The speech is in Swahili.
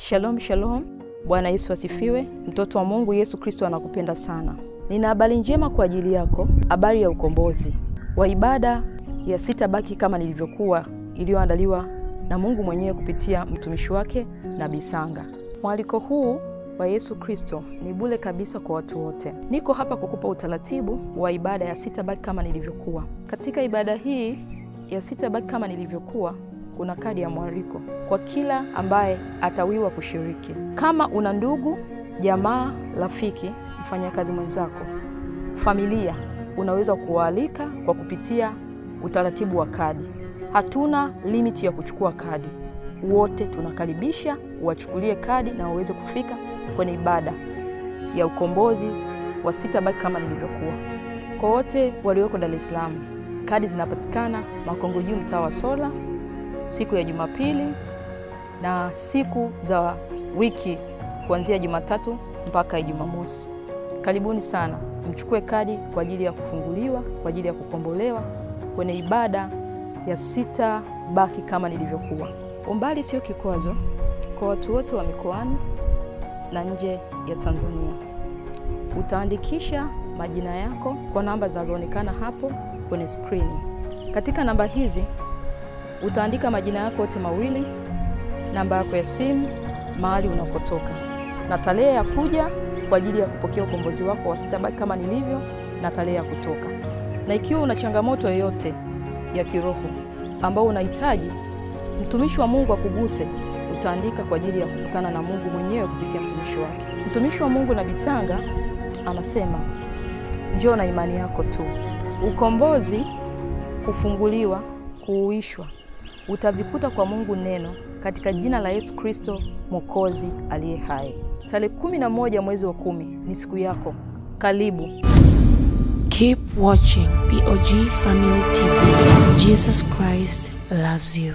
Shalom shalom. Bwana Yesu asifiwe. Mtoto wa Mungu, Yesu Kristo anakupenda sana. Nina habari njema kwa ajili yako, habari ya ukombozi wa ibada ya sitabaki kama nilivyokuwa, iliyoandaliwa na Mungu mwenyewe kupitia mtumishi wake Nabii Sanga. Mwaliko huu wa Yesu Kristo ni bure kabisa kwa watu wote. Niko hapa kukupa utaratibu wa ibada ya sitabaki kama nilivyokuwa. Katika ibada hii ya sitabaki kama nilivyokuwa, kuna kadi ya mwaliko kwa kila ambaye atawiwa kushiriki. Kama una ndugu, jamaa, rafiki, mfanyakazi mwenzako, familia, unaweza kuwaalika kwa kupitia utaratibu wa kadi. Hatuna limiti ya kuchukua kadi. Wote tunakaribisha uwachukulie kadi na waweze kufika kwenye ibada ya ukombozi wa sitabaki kama nilivyokuwa. Kwa wote walioko Dar es Salaam, kadi zinapatikana Makongo Juu, mtaa wa Sola, siku ya Jumapili na siku za wiki kuanzia Jumatatu mpaka Jumamosi. Karibuni sana, mchukue kadi kwa ajili ya kufunguliwa, kwa ajili ya kukombolewa kwenye ibada ya sitabaki kama nilivyokuwa. Umbali sio kikwazo kwa watu wote wa mikoani na nje ya Tanzania. Utaandikisha majina yako kwa namba zinazoonekana hapo kwenye screen. Katika namba hizi utaandika majina yako yote mawili, namba yako ya simu, mahali unakotoka, na tarehe ya kuja kwa ajili ya kupokea ukombozi wako wa sitabaki kama nilivyo, na tarehe ya kutoka. Na ikiwa una changamoto yoyote ya kiroho ambao unahitaji mtumishi wa Mungu akuguse, utaandika kwa ajili ya kukutana na Mungu mwenyewe kupitia mtumishi wake. Mtumishi wa Mungu Nabii Sanga anasema, njoo na imani yako tu. Ukombozi, kufunguliwa, kuuishwa utavikuta kwa Mungu neno katika jina la Yesu Kristo Mwokozi aliye hai. Tarehe 11 mwezi wa 10 ni siku yako. Karibu. Keep watching POG Family TV. Jesus Christ loves you.